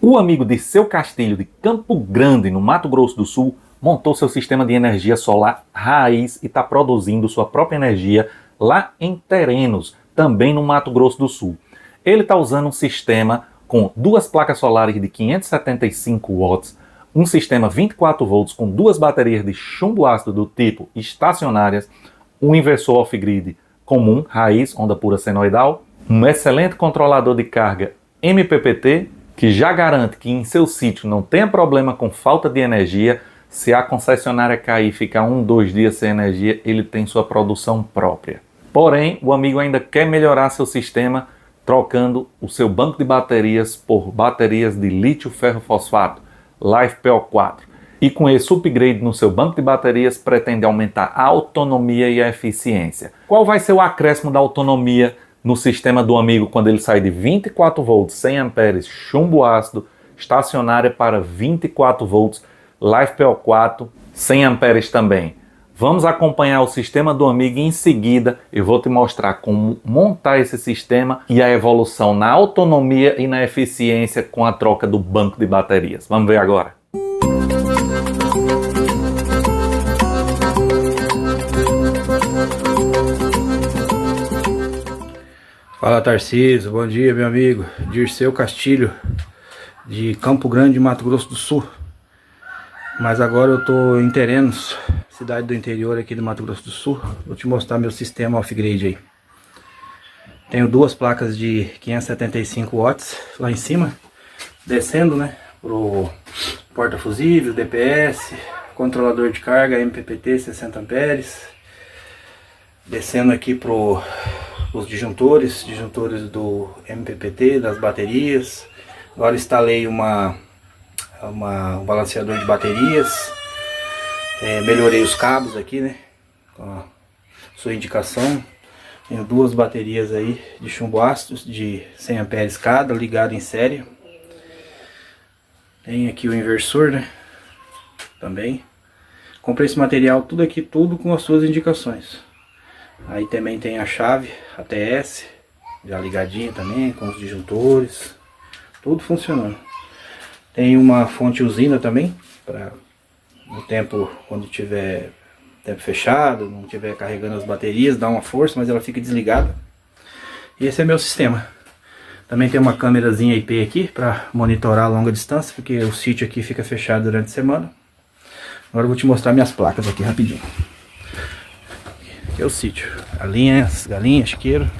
O amigo Dirceu Castilho, de Campo Grande, no Mato Grosso do Sul, montou seu sistema de energia solar raiz e está produzindo sua própria energia lá em Terenos, também no Mato Grosso do Sul. Ele está usando um sistema com duas placas solares de 575 watts, um sistema 24 volts com duas baterias de chumbo ácido do tipo estacionárias, um inversor off-grid comum, raiz, onda pura senoidal, um excelente controlador de carga MPPT, que já garante que em seu sítio não tenha problema com falta de energia. Se a concessionária cair e ficar 2 dias sem energia, ele tem sua produção própria. Porém, o amigo ainda quer melhorar seu sistema trocando o seu banco de baterias por baterias de lítio ferro fosfato, LiFePO4. E com esse upgrade no seu banco de baterias, pretende aumentar a autonomia e a eficiência. Qual vai ser o acréscimo da autonomia no sistema do amigo quando ele sai de 24 volts, 100 amperes, chumbo ácido, estacionária para 24 volts, LiFePO4, 100 amperes também? Vamos acompanhar o sistema do amigo e em seguida eu vou te mostrar como montar esse sistema e a evolução na autonomia e na eficiência com a troca do banco de baterias. Vamos ver agora. Fala Tarcísio, bom dia meu amigo, Dirceu Castilho, de Campo Grande, Mato Grosso do Sul. Mas agora eu tô em Terenos, cidade do interior aqui do Mato Grosso do Sul. Vou te mostrar meu sistema off-grid aí. Tenho duas placas de 575 watts lá em cima, descendo, né, pro porta-fusível, DPS, controlador de carga MPPT 60 amperes, descendo aqui pro os disjuntores do MPPT, das baterias. Agora instalei um balanceador de baterias, melhorei os cabos aqui, né, com a sua indicação. Tenho duas baterias aí de chumbo ácido de 100 amperes cada, ligado em série. Tem aqui o inversor, né, também. Comprei esse material tudo aqui, tudo com as suas indicações. Aí também tem a chave ATS, já ligadinha também, com os disjuntores, tudo funcionando. Tem uma fonte usina também, para no tempo, quando tiver tempo fechado, não tiver carregando as baterias, dá uma força, mas ela fica desligada. E esse é meu sistema. Também tem uma câmerazinha IP aqui, para monitorar a longa distância, porque o sítio aqui fica fechado durante a semana. Agora eu vou te mostrar minhas placas aqui rapidinho. Aqui é o sítio, galinhas, chiqueiro.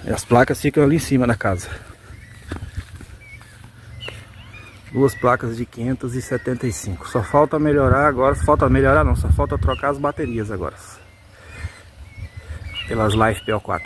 E as placas ficam ali em cima da casa. Duas placas de 575. Só falta melhorar agora, só falta trocar as baterias agora. Pelas LiFePO4.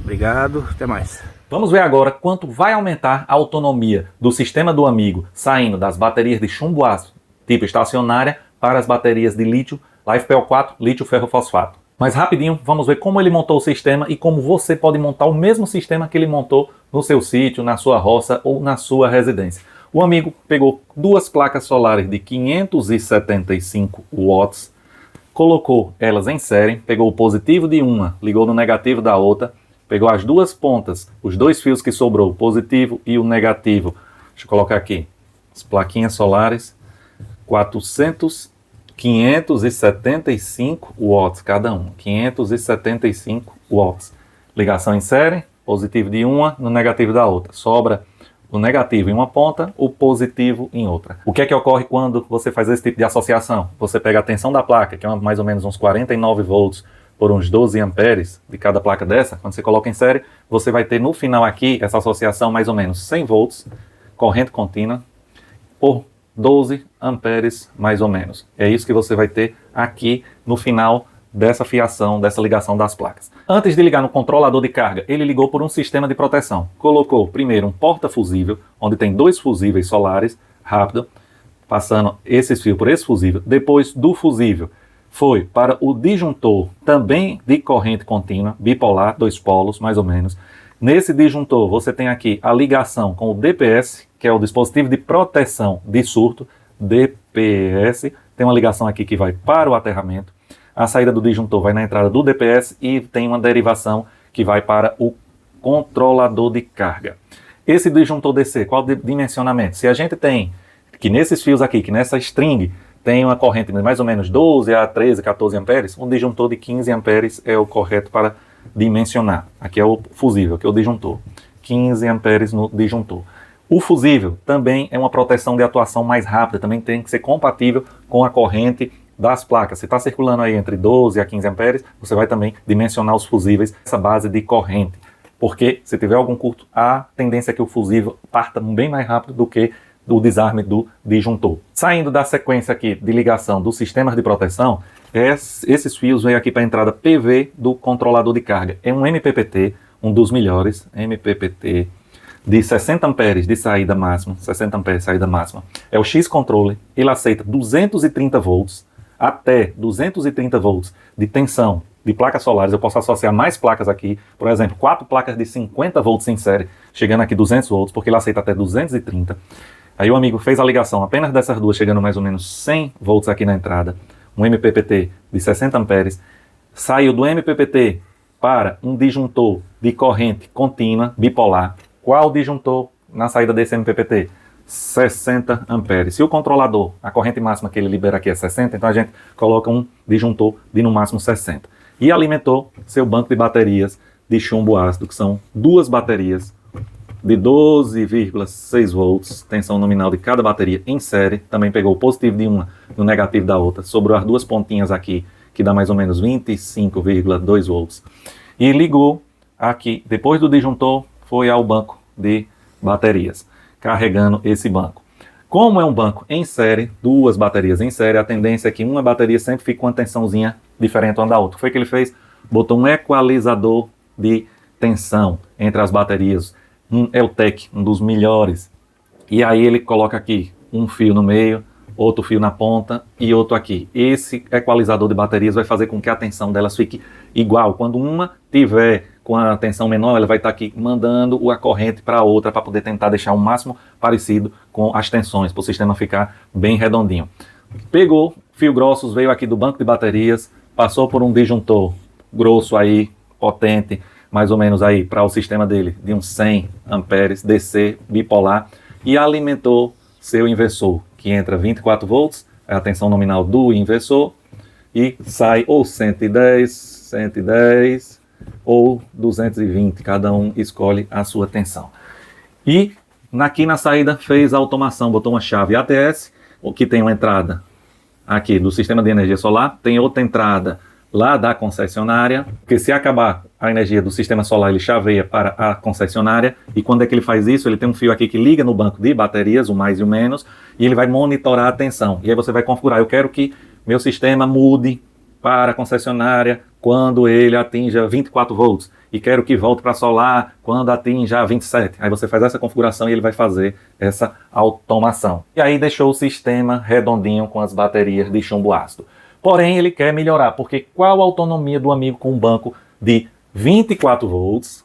Obrigado, até mais. Vamos ver agora quanto vai aumentar a autonomia do sistema do amigo, saindo das baterias de chumbo ácido tipo estacionária para as baterias de lítio, LiFePO4, lítio ferro fosfato. Mas rapidinho, vamos ver como ele montou o sistema e como você pode montar o mesmo sistema que ele montou no seu sítio, na sua roça ou na sua residência. O amigo pegou duas placas solares de 575 watts, colocou elas em série, pegou o positivo de uma, ligou no negativo da outra, pegou as duas pontas, os dois fios que sobrou, o positivo e o negativo. Deixa eu colocar aqui, as plaquinhas solares, 575 watts cada um, 575 watts. Ligação em série, positivo de uma, no negativo da outra. Sobra o negativo em uma ponta, o positivo em outra. O que é que ocorre quando você faz esse tipo de associação? Você pega a tensão da placa, que é mais ou menos uns 49 volts, por uns 12 amperes de cada placa dessa, quando você coloca em série, você vai ter no final aqui, essa associação mais ou menos 100 volts, corrente contínua, por 12 amperes mais ou menos. É isso que você vai ter aqui no final dessa fiação, dessa ligação das placas. Antes de ligar no controlador de carga, ele ligou por um sistema de proteção. Colocou primeiro um porta-fusível, onde tem dois fusíveis solares, rápido, passando esses fios por esse fusível. Depois do fusível, foi para o disjuntor, também de corrente contínua, bipolar, 2 polos, mais ou menos. Nesse disjuntor, você tem aqui a ligação com o DPS, que é o dispositivo de proteção de surto, DPS. Tem uma ligação aqui que vai para o aterramento. A saída do disjuntor vai na entrada do DPS e tem uma derivação que vai para o controlador de carga. Esse disjuntor DC, qual o dimensionamento? Se a gente tem, que nesses fios aqui, que nessa string, tem uma corrente de mais ou menos 12 a 13, 14 amperes, um disjuntor de 15 amperes é o correto para dimensionar. Aqui é o fusível, que é o disjuntor. 15 amperes no disjuntor. O fusível também é uma proteção de atuação mais rápida, também tem que ser compatível com a corrente das placas. Se está circulando aí entre 12 a 15 amperes, você vai também dimensionar os fusíveis essa base de corrente. Porque se tiver algum curto, a tendência é que o fusível parta bem mais rápido do que o desarme do disjuntor. Saindo da sequência aqui de ligação dos sistemas de proteção, esses fios vêm aqui para a entrada PV do controlador de carga. É um MPPT, um dos melhores, MPPT, de 60 amperes de saída máxima, 60 amperes de saída máxima. É o X-Controller, ele aceita 230 volts, até 230 volts de tensão de placas solares. Eu posso associar mais placas aqui, por exemplo, 4 placas de 50 volts em série, chegando aqui 200 volts, porque ele aceita até 230. Aí o amigo fez a ligação apenas dessas duas, chegando mais ou menos 100 volts aqui na entrada, um MPPT de 60 amperes, saiu do MPPT para um disjuntor de corrente contínua, bipolar. Qual disjuntor na saída desse MPPT? 60 amperes. Se o controlador, a corrente máxima que ele libera aqui é 60, então a gente coloca um disjuntor de no máximo 60. E alimentou seu banco de baterias de chumbo ácido, que são duas baterias de 12,6 volts, tensão nominal de cada bateria em série. Também pegou o positivo de uma e o negativo da outra. Sobrou as duas pontinhas aqui, que dá mais ou menos 25,2 volts. E ligou aqui, depois do disjuntor, foi ao banco de baterias, carregando esse banco. Como é um banco em série, duas baterias em série, a tendência é que uma bateria sempre fique com uma tensãozinha diferente uma da outra. O que foi que ele fez? Botou um equalizador de tensão entre as baterias, um Eltec, um dos melhores. E aí ele coloca aqui um fio no meio, outro fio na ponta e outro aqui. Esse equalizador de baterias vai fazer com que a tensão delas fique igual. Quando uma tiver com a tensão menor, ela vai estar aqui mandando a corrente para a outra para poder tentar deixar o máximo parecido com as tensões, para o sistema ficar bem redondinho. Pegou fio grossos, veio aqui do banco de baterias, passou por um disjuntor grosso aí, potente, mais ou menos aí para o sistema dele, de uns 100 amperes, DC, bipolar, e alimentou seu inversor, que entra 24 volts, é a tensão nominal do inversor, e sai ou 110, 110 ou 220, cada um escolhe a sua tensão. E aqui na saída fez a automação, botou uma chave ATS, que tem uma entrada aqui do sistema de energia solar, tem outra entrada lá da concessionária, porque se acabar a energia do sistema solar, ele chaveia para a concessionária, e quando é que ele faz isso? Ele tem um fio aqui que liga no banco de baterias, o mais e o menos, e ele vai monitorar a tensão, e aí você vai configurar, eu quero que meu sistema mude para a concessionária quando ele atinja 24 volts, e quero que volte para solar quando atinja 27. Aí você faz essa configuração e ele vai fazer essa automação. E aí deixou o sistema redondinho com as baterias de chumbo ácido. Porém, ele quer melhorar, porque qual a autonomia do amigo com um banco de 24 volts,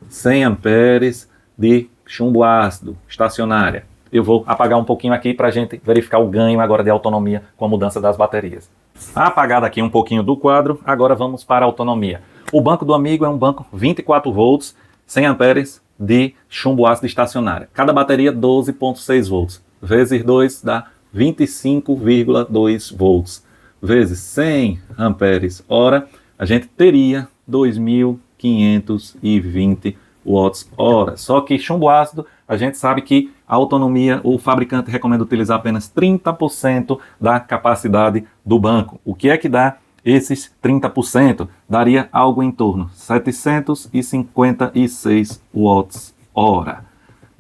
100 amperes de chumbo ácido, estacionária? Eu vou apagar um pouquinho aqui para a gente verificar o ganho agora de autonomia com a mudança das baterias. Apagado aqui um pouquinho do quadro, agora vamos para a autonomia. O banco do amigo é um banco 24 volts, 100 amperes de chumbo ácido estacionária. Cada bateria 12,6 volts, vezes 2 dá 25,2 volts, vezes 100 amperes hora, a gente teria 2.520 watts hora. Só que chumbo ácido, a gente sabe que a autonomia, o fabricante recomenda utilizar apenas 30% da capacidade do banco. O que é que dá esses 30%? Daria algo em torno de 756 watts hora.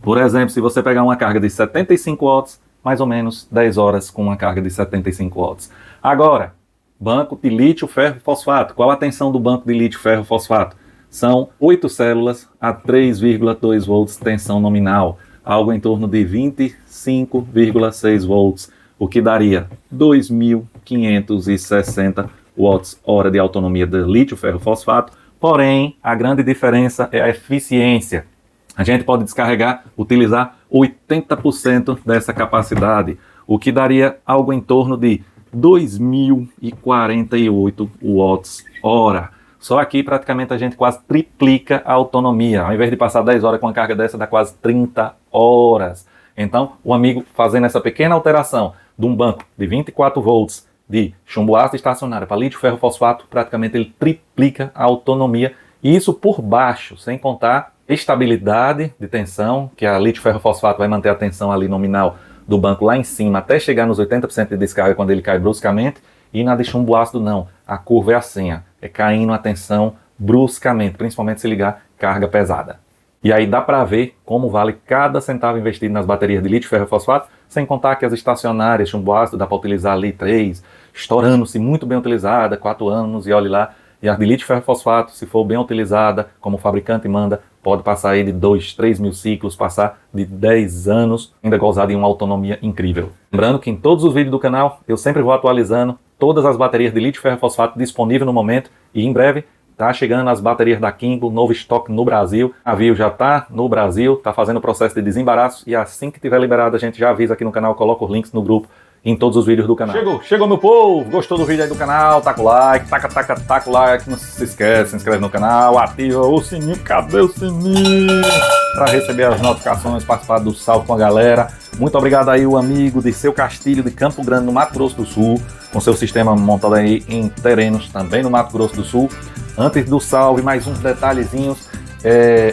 Por exemplo, se você pegar uma carga de 75 watts, mais ou menos 10 horas com uma carga de 75 watts. Agora, banco de lítio, ferro e fosfato. Qual a tensão do banco de lítio, ferro e fosfato? São 8 células a 3,2 volts tensão nominal, algo em torno de 25,6 volts, o que daria 2.560 watts hora de autonomia de lítio, ferro e fosfato. Porém, a grande diferença é a eficiência. A gente pode descarregar, utilizar 80% dessa capacidade, o que daria algo em torno de 2.048 watts-hora. Só aqui praticamente a gente quase triplica a autonomia. Ao invés de passar 10 horas com uma carga dessa, dá quase 30 horas. Então, o amigo fazendo essa pequena alteração de um banco de 24 volts de chumbo ácido estacionário para lítio ferro fosfato, praticamente ele triplica a autonomia. E isso por baixo, sem contar estabilidade de tensão, que a lítio ferro fosfato vai manter a tensão ali nominal do banco lá em cima, até chegar nos 80% de descarga quando ele cai bruscamente. E na de chumbo ácido não, a curva é assim, é caindo a tensão bruscamente, principalmente se ligar carga pesada. E aí dá para ver como vale cada centavo investido nas baterias de lítio ferro fosfato, sem contar que as estacionárias chumbo ácido dá para utilizar ali 3, estourando-se muito bem utilizada, 4 anos e olhe lá. E a de lítio ferro fosfato, se for bem utilizada, como o fabricante manda, pode passar aí de 2, 3 mil ciclos, passar de 10 anos, ainda gozar de uma autonomia incrível. Lembrando que em todos os vídeos do canal, eu sempre vou atualizando todas as baterias de lítio ferro fosfato disponíveis no momento, e em breve tá chegando as baterias da Kimbo, novo estoque no Brasil. A Navio já tá no Brasil, tá fazendo o processo de desembaraço, e assim que tiver liberado a gente já avisa aqui no canal, coloca os links no grupo, em todos os vídeos do canal. Chegou meu povo, gostou do vídeo aí do canal, taca o like, taca o like, não se esquece, se inscreve no canal, ativa o sininho, cadê o sininho? Para receber as notificações, participar do salve com a galera. Muito obrigado aí o amigo de Seu Castilho de Campo Grande, no Mato Grosso do Sul, com seu sistema montado aí em terrenos também no Mato Grosso do Sul. Antes do salve, mais uns detalhezinhos.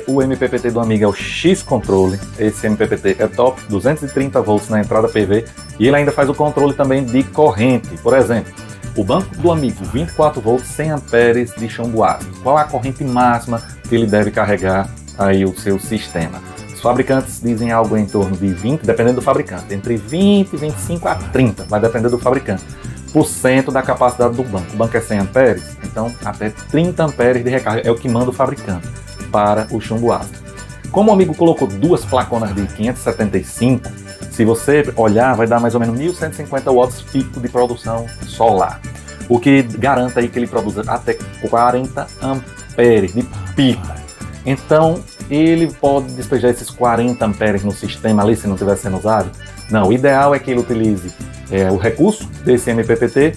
O MPPT do amigo é o X-Controle. Esse MPPT é top, 230 volts na entrada PV, e ele ainda faz o controle também de corrente. Por exemplo, o banco do amigo, 24 volts, 100 amperes de chumbo ácido. Qual a corrente máxima que ele deve carregar aí o seu sistema? Os fabricantes dizem algo em torno de 20, dependendo do fabricante, entre 20, 25 a 30, vai depender do fabricante, por cento da capacidade do banco. O banco é 100 amperes, então até 30 amperes de recarga é o que manda o fabricante para o chumbo ácido. Como o amigo colocou duas placonas de 575, se você olhar, vai dar mais ou menos 1.150 watts pico de produção solar, o que garante aí que ele produza até 40 amperes de pico. Então, ele pode despejar esses 40 amperes no sistema ali se não estiver sendo usado? Não, o ideal é que ele utilize o recurso desse MPPT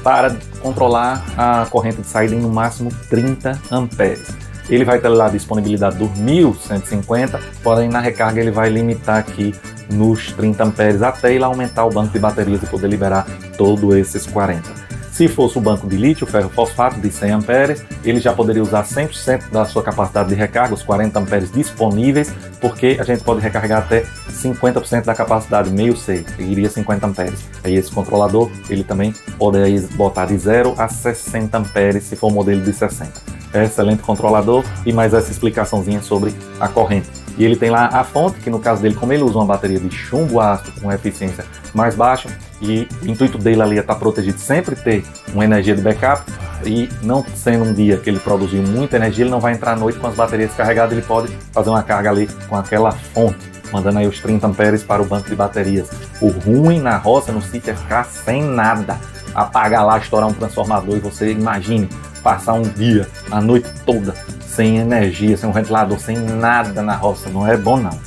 para controlar a corrente de saída em no máximo 30 amperes. Ele vai ter lá a disponibilidade dos 1.150, porém na recarga ele vai limitar aqui nos 30 amperes até ele aumentar o banco de baterias e poder liberar todos esses 40. Se fosse o banco de lítio ferro fosfato de 100 amperes, ele já poderia usar 100% da sua capacidade de recarga, os 40 amperes disponíveis, porque a gente pode recarregar até 50% da capacidade, meio C, iria 50 amperes. Aí esse controlador, ele também poderia botar de 0 a 60 amperes, se for o modelo de 60. É excelente controlador, e mais essa explicaçãozinha sobre a corrente. E ele tem lá a fonte, que no caso dele, como ele usa uma bateria de chumbo ácido com eficiência mais baixa, e o intuito dele ali é estar protegido, sempre ter uma energia de backup, e não sendo um dia que ele produziu muita energia, ele não vai entrar à noite com as baterias carregadas, ele pode fazer uma carga ali com aquela fonte, mandando aí os 30 amperes para o banco de baterias. O ruim na roça, no sítio, é ficar sem nada, apagar lá, estourar um transformador, e você imagine passar um dia, a noite toda, sem energia, sem um ventilador, sem nada na roça, não é bom não.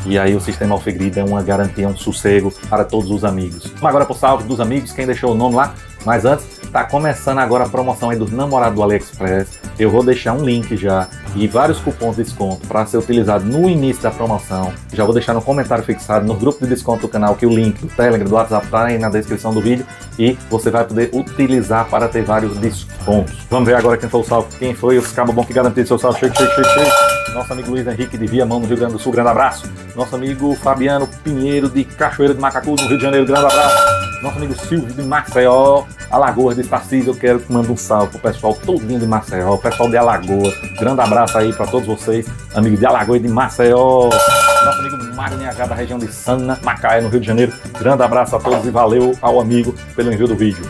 E aí o sistema Alfegrid é uma garantia, um sossego para todos os amigos. Vamos agora para o salve dos amigos, quem deixou o nome lá, mas antes, tá começando agora a promoção aí dos namorados do AliExpress. Eu vou deixar um link já e vários cupons de desconto para ser utilizado no início da promoção. Já vou deixar no comentário fixado no grupo de desconto do canal, que o link do Telegram, do WhatsApp tá aí na descrição do vídeo, e você vai poder utilizar para ter vários descontos. Vamos ver agora quem foi o salve, quem foi os cabos bom que garantiu seu salve. Chega. Nosso amigo Luiz Henrique de Viamão, no Rio Grande do Sul, grande abraço. Nosso amigo Fabiano Pinheiro de Cachoeira de Macacu, no Rio de Janeiro, grande abraço. Nosso amigo Silvio de Maceió, Alagoas de Tarcísio, eu quero que mande um salve pro pessoal todinho de Maceió, o pessoal de Alagoas. Grande abraço aí para todos vocês, amigos de Alagoas e de Maceió. Nosso amigo Mário da região de Sana, Macaé, no Rio de Janeiro. Grande abraço a todos e valeu ao amigo pelo envio do vídeo.